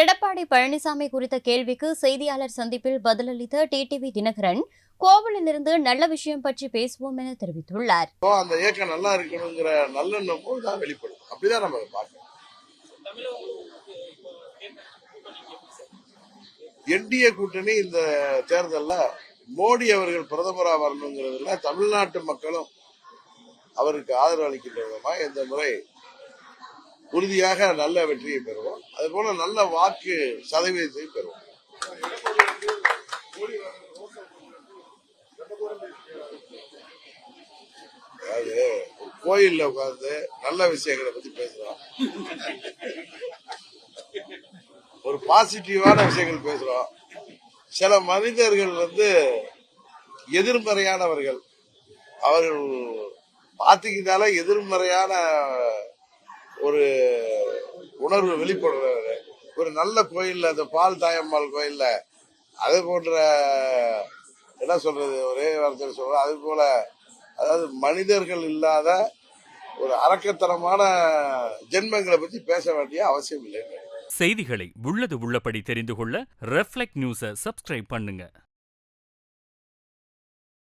எடப்பாடி பழனிசாமி குறித்த கேள்விக்கு செய்தியாளர் சந்திப்பில் பதிலளித்த டிடிவி தினகரன், கோவிலிலிருந்து நல்ல விஷயம் பற்றி பேசுவோம் என தெரிவித்துள்ளார். அந்த இயக்கம் நல்லா இருக்கணுங்கிற நல்லெண்ணம் தான் வெளிப்படும். அப்படிதான் நம்ம பார்க்கணும். என்டிஏ கூட்டணி இந்த தேர்தலில் மோடி அவர்கள் பிரதமராக வரணுங்கிறதுல தமிழ்நாட்டு மக்களும் அவருக்கு ஆதரவு அளிக்கின்ற விதமாக இந்த முறை உறுதியாக நல்ல வெற்றியை பெறுவோம். அது போல நல்ல வாக்கு சதவீதத்தை பெறுவோம். அதாவது கோயில்ல உட்கார்ந்து நல்ல விஷயங்களை பத்தி பேசுறோம், ஒரு பாசிட்டிவான விஷயங்கள் பேசுறோம். சில மனிதர்கள் எதிர்மறையானவர்கள், அவர்கள் பாத்தீங்கன்னால எதிர்மறையான ஒரு உணர்வு வெளிப்படுறாரு. ஒரு நல்ல கோயில்ல, அந்த பால் தாயம்மாள் கோயில்ல அது போன்ற என்ன சொல்றது, ஒரே வார்த்தையில் சொல்ற அது போல, அதாவது மனிதர்கள் இல்லாத ஒரு அரக்கத்தனமான ஜென்மங்களை பத்தி பேச வேண்டிய அவசியம் இல்லை. செய்திகளை உள்ளது உள்ளபடி தெரிந்து கொள்ள ரெஃப்ளெக்ட் நியூஸை சப்ஸ்கிரைப் பண்ணுங்க.